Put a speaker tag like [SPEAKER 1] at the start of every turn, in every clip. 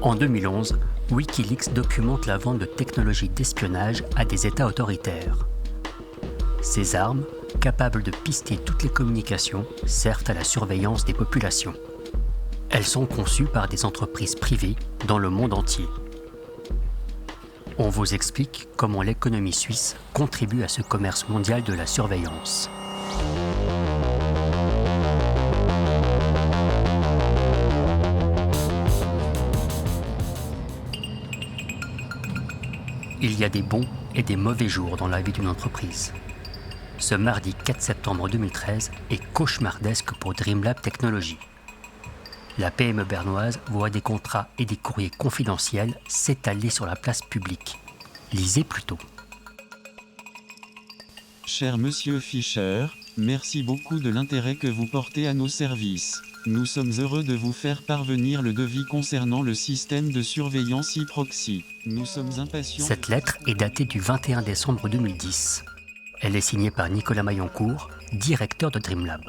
[SPEAKER 1] En 2011, Wikileaks documente la vente de technologies d'espionnage à des États autoritaires. Ces armes, capables de pister toutes les communications, servent à la surveillance des populations. Elles sont conçues par des entreprises privées dans le monde entier. On vous explique comment l'économie suisse contribue à ce commerce mondial de la surveillance. Il y a des bons et des mauvais jours dans la vie d'une entreprise. Ce mardi 4 septembre 2013 est cauchemardesque pour Dreamlab Technologies. La PME bernoise voit des contrats et des courriers confidentiels s'étaler sur la place publique. Lisez plutôt.
[SPEAKER 2] Cher Monsieur Fischer, merci beaucoup de l'intérêt que vous portez à nos services. Nous sommes heureux de vous faire parvenir le devis concernant le système de surveillance e-proxy. Nous sommes impatients.
[SPEAKER 1] Cette lettre est datée du 21 décembre 2010. Elle est signée par Nicolas Maillancourt, directeur de Dreamlab.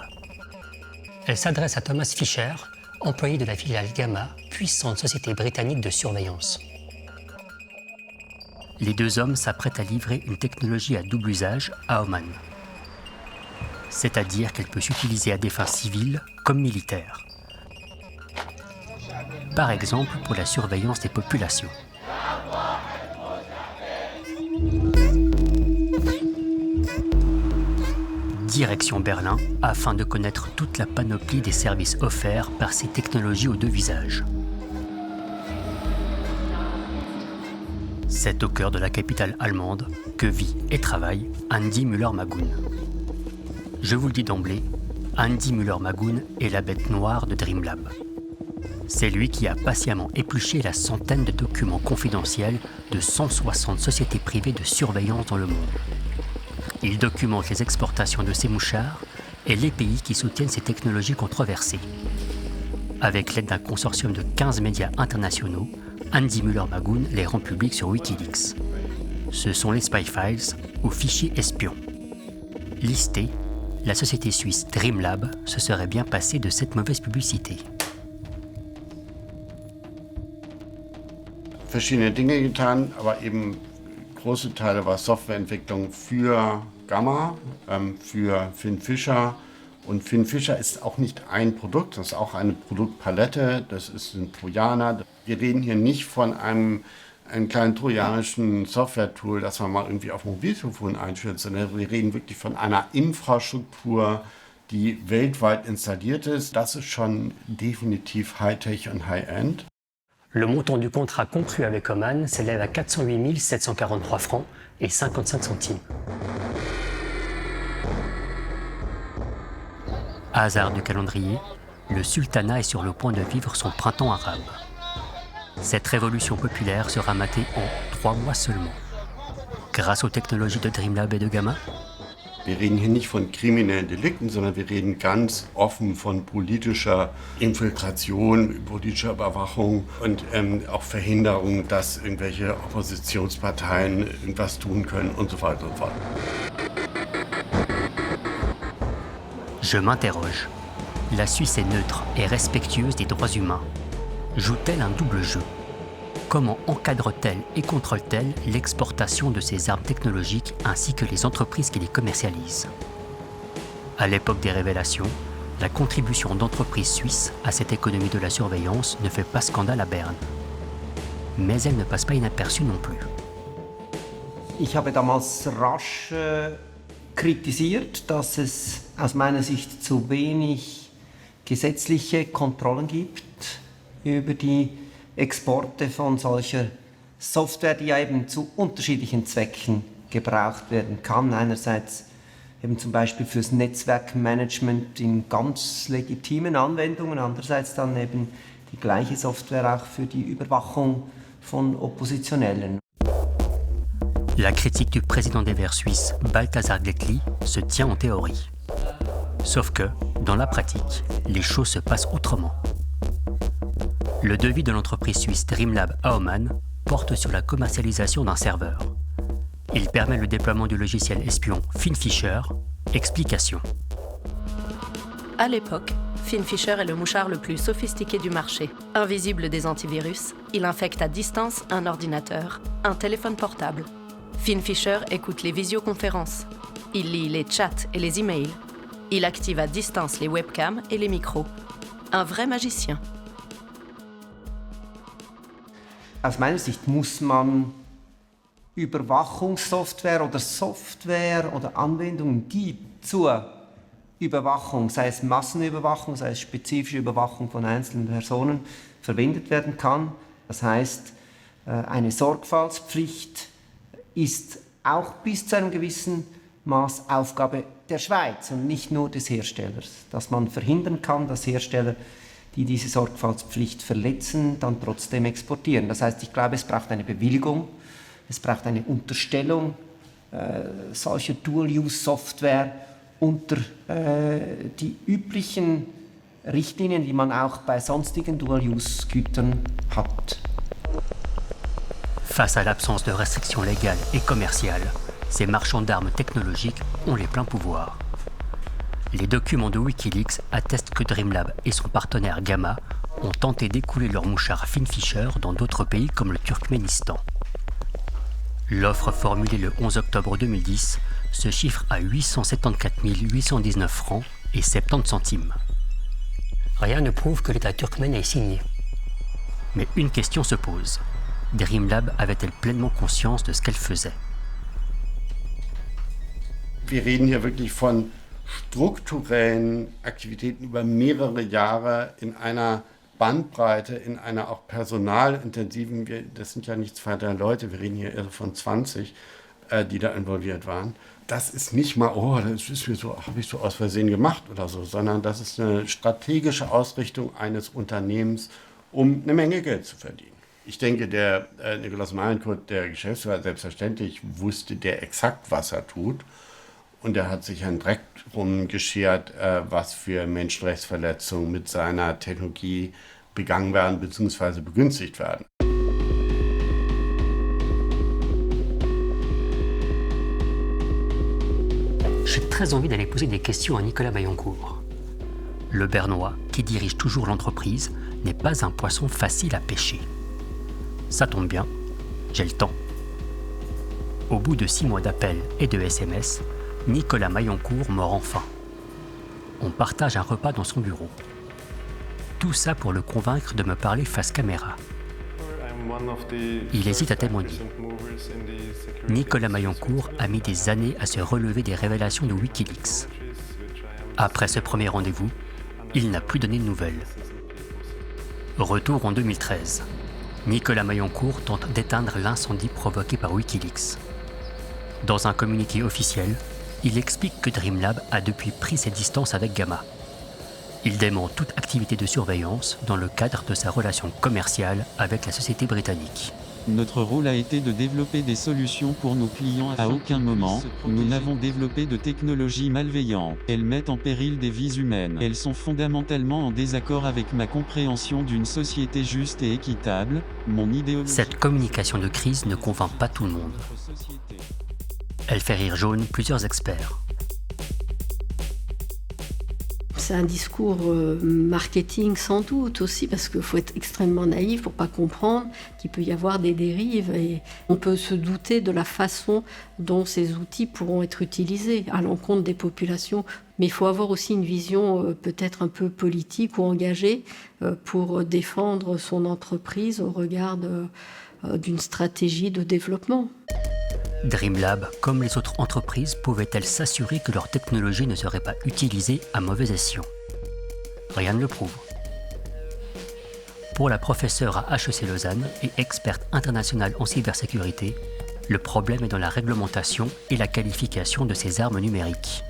[SPEAKER 3] Elle s'adresse à Thomas Fischer, employé de la filiale Gamma, puissante société britannique de surveillance.
[SPEAKER 1] Les deux hommes s'apprêtent à livrer une technologie à double usage à Oman. C'est-à-dire qu'elle peut s'utiliser à des fins civiles comme militaires. Par exemple pour la surveillance des populations. Direction Berlin afin de connaître toute la panoplie des services offerts par ces technologies aux deux visages. C'est au cœur de la capitale allemande que vit et travaille Andy Müller-Magun. Je vous le dis d'emblée, Andy Müller-Magun est la bête noire de Dreamlab. C'est lui qui a patiemment épluché la centaine de documents confidentiels de 160 sociétés privées de surveillance dans le monde. Il documente les exportations de ces mouchards et les pays qui soutiennent ces technologies controversées. Avec l'aide d'un consortium de 15 médias internationaux, Andy Müller-Magun les rend publics sur Wikileaks. Ce sont les Spy Files ou fichiers espions. Listée, la société suisse Dreamlab se serait bien passée de cette mauvaise publicité.
[SPEAKER 4] Verschiedene Dinge getan, aber eben große Teile war Softwareentwicklung für Gamma, für Finn Fischer. Und Finn Fischer ist auch nicht ein Produkt, das ist auch eine Produktpalette, das ist ein Trojaner. Wir reden hier nicht von einem kleinen trojanischen Software-Tool, das man mal irgendwie auf Mobiltelefon einstellt, sondern wir reden wirklich von einer Infrastruktur, die weltweit installiert ist. Das ist schon definitiv Hightech und High-End.
[SPEAKER 3] Le montant du contrat conclu avec Oman s'élève à 408 743 francs et 55 centimes.
[SPEAKER 1] Hasard du calendrier, le sultanat est sur le point de vivre son printemps arabe. Cette révolution populaire sera matée en 3 mois seulement. Grâce aux technologies de Dreamlab et de Gamma.
[SPEAKER 4] Wir reden hier nicht von kriminellen Delikten, sondern wir reden ganz offen von politischer Infiltration, politischer Überwachung und auch Verhinderung, dass irgendwelche Oppositionsparteien irgendwas tun können und so weiter und so fort.
[SPEAKER 1] Je m'interroge. La Suisse est neutre et respectueuse des droits humains. Joue-t-elle un double jeu ? Comment encadre-t-elle et contrôle-t-elle l'exportation de ces armes technologiques ainsi que les entreprises qui les commercialisent ? À l'époque des révélations, la contribution d'entreprises suisses à cette économie de la surveillance ne fait pas scandale à Berne. Mais elle ne passe pas inaperçue non plus.
[SPEAKER 5] Ich habe damals rasch kritisiert, dass es aus meiner Sicht zu wenig gesetzliche Kontrollen gibt über die Exporte von solcher Software, die ja eben zu unterschiedlichen Zwecken gebraucht werden kann. Einerseits eben zum Beispiel fürs Netzwerkmanagement in ganz legitimen Anwendungen, andererseits dann eben die gleiche Software auch für die Überwachung von Oppositionellen.
[SPEAKER 1] La critique du président des Verts suisses, Balthasar Gleckli, se tient en théorie. Sauf que, dans la pratique, les choses se passent autrement. Le devis de l'entreprise suisse Dreamlab à Oman porte sur la commercialisation d'un serveur. Il permet le déploiement du logiciel espion Finn Fischer. Explication.
[SPEAKER 6] À l'époque, FinFisher est le mouchard le plus sophistiqué du marché. Invisible des antivirus, il infecte à distance un ordinateur, un téléphone portable. FinFisher écoute les visioconférences. Il lit les chats et les emails. Il active à distance les webcams et les micros. Un vrai magicien.
[SPEAKER 5] Aus meiner Sicht muss man Überwachungssoftware oder Software oder Anwendungen, die zur Überwachung, sei es Massenüberwachung, sei es spezifische Überwachung von einzelnen Personen, verwendet werden kann. Das heißt, eine Sorgfaltspflicht ist auch bis zu einem gewissen Maß Aufgabe der Schweiz und nicht nur des Herstellers. Dass man verhindern kann, dass Hersteller, die diese Sorgfaltspflicht verletzen, dann trotzdem exportieren. Das heißt, ich glaube, es braucht eine Bewilligung, es braucht eine Unterstellung solcher Dual-Use-Software unter die üblichen Richtlinien, die man auch bei sonstigen Dual-Use-Gütern hat.
[SPEAKER 1] Face à l'absence de restrictions légales et commerciales, ces marchands d'armes technologiques ont les pleins pouvoirs. Les documents de Wikileaks attestent que Dreamlab et son partenaire Gamma ont tenté d'écouler leur mouchard FinFisher dans d'autres pays comme le Turkménistan. L'offre formulée le 11 octobre 2010 se chiffre à 874 819 francs et 70 centimes.
[SPEAKER 3] Rien ne prouve que l'État turkmène ait signé.
[SPEAKER 1] Mais une question se pose. Dreamlab avait-elle pleinement conscience de ce qu'elle faisait?
[SPEAKER 4] Wir reden hier wirklich von strukturellen Aktivitäten über mehrere Jahre in einer Bandbreite, in einer auch personalintensiven, das sind ja nicht 200 Leute, wir reden hier eher von 20, die da involviert waren. Das ist nicht mal, oh, das ist mir so, habe ich so aus Versehen gemacht oder so, sondern das ist eine strategische Ausrichtung eines Unternehmens, um eine Menge Geld zu verdienen. Ich denke, der Nikolaus Malenkurt, der Geschäftsführer, selbstverständlich wusste der exakt, was er tut. Und er hat sich einen Dreck rumgeschert, was für Menschenrechtsverletzungen mit seiner Technologie begangen werden bzw. begünstigt werden.
[SPEAKER 3] J'ai très envie d'aller poser des questions à Nicolas Mayencourt.
[SPEAKER 1] Le Bernois, qui dirige toujours l'entreprise, n'est pas un poisson facile à pêcher. Ça tombe bien, j'ai le temps. Au bout de 6 mois d'appels et de SMS, Nicolas Mayencourt mord enfin. On partage un repas dans son bureau. Tout ça pour le convaincre de me parler face caméra. Il hésite à témoigner. Nicolas Mayencourt a mis des années à se relever des révélations de Wikileaks. Après ce premier rendez-vous, il n'a plus donné de nouvelles. Retour en 2013. Nicolas Mayencourt tente d'éteindre l'incendie provoqué par Wikileaks. Dans un communiqué officiel, il explique que Dreamlab a depuis pris ses distances avec Gamma. Il dément toute activité de surveillance dans le cadre de sa relation commerciale avec la société britannique.
[SPEAKER 2] Notre rôle a été de développer des solutions pour nos clients. À aucun moment, nous n'avons développé de technologies malveillantes. Elles mettent en péril des vies humaines. Elles sont fondamentalement en désaccord avec ma compréhension d'une société juste et équitable, mon idéologie.
[SPEAKER 1] Cette communication de crise ne convainc pas tout le monde. Elle fait rire jaune plusieurs experts.
[SPEAKER 7] C'est un discours marketing sans doute aussi, parce qu'il faut être extrêmement naïf pour ne pas comprendre qu'il peut y avoir des dérives. Et on peut se douter de la façon dont ces outils pourront être utilisés à l'encontre des populations. Mais il faut avoir aussi une vision peut-être un peu politique ou engagée pour défendre son entreprise au regard d'une stratégie de développement.
[SPEAKER 1] Dreamlab, comme les autres entreprises, pouvaient-elles s'assurer que leur technologie ne serait pas utilisée à mauvais escient? Rien ne le prouve. Pour la professeure à HEC Lausanne et experte internationale en cybersécurité, le problème est dans la réglementation et la qualification de ces armes numériques.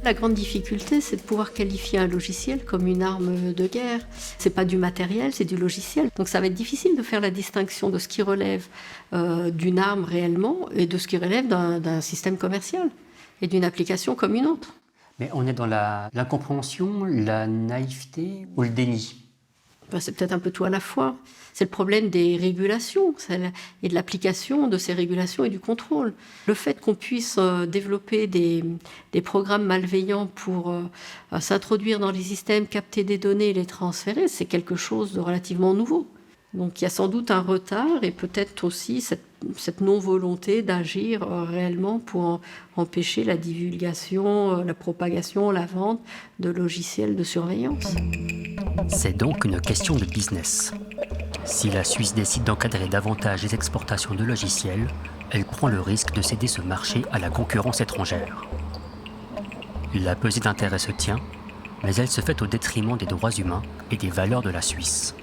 [SPEAKER 7] La grande difficulté, c'est de pouvoir qualifier un logiciel comme une arme de guerre. C'est pas du matériel, c'est du logiciel. Donc ça va être difficile de faire la distinction de ce qui relève d'une arme réellement et de ce qui relève d'un système commercial et d'une application comme une autre.
[SPEAKER 3] Mais on est dans l'incompréhension, la naïveté ou le déni?
[SPEAKER 7] C'est peut-être un peu tout à la fois. C'est le problème des régulations et de l'application de ces régulations et du contrôle. Le fait qu'on puisse développer des programmes malveillants pour s'introduire dans les systèmes, capter des données et les transférer, c'est quelque chose de relativement nouveau. Donc il y a sans doute un retard et peut-être aussi cette non-volonté d'agir réellement pour empêcher la divulgation, la propagation, la vente de logiciels de surveillance.
[SPEAKER 1] C'est donc une question de business. Si la Suisse décide d'encadrer davantage les exportations de logiciels, elle prend le risque de céder ce marché à la concurrence étrangère. La pesée d'intérêt se tient, mais elle se fait au détriment des droits humains et des valeurs de la Suisse.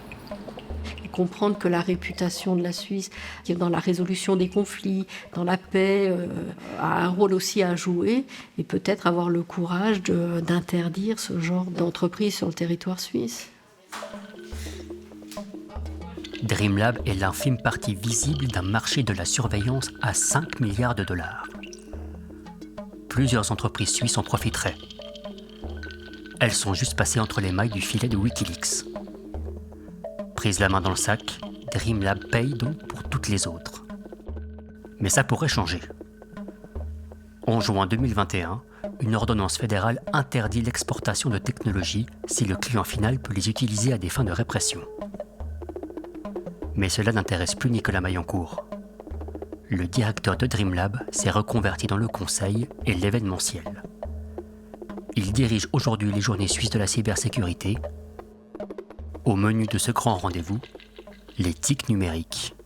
[SPEAKER 7] Comprendre que la réputation de la Suisse, dans la résolution des conflits, dans la paix, a un rôle aussi à jouer et peut-être avoir le courage d'interdire ce genre d'entreprise sur le territoire suisse.
[SPEAKER 1] Dreamlab est l'infime partie visible d'un marché de la surveillance à 5 milliards de dollars. Plusieurs entreprises suisses en profiteraient. Elles sont juste passées entre les mailles du filet de Wikileaks. Prise la main dans le sac, Dreamlab paye donc pour toutes les autres. Mais ça pourrait changer. En juin 2021, une ordonnance fédérale interdit l'exportation de technologies si le client final peut les utiliser à des fins de répression. Mais cela n'intéresse plus Nicolas Maillancourt. Le directeur de Dreamlab s'est reconverti dans le conseil et l'événementiel. Il dirige aujourd'hui les Journées suisses de la cybersécurité. Au menu de ce grand rendez-vous, les TIC numériques.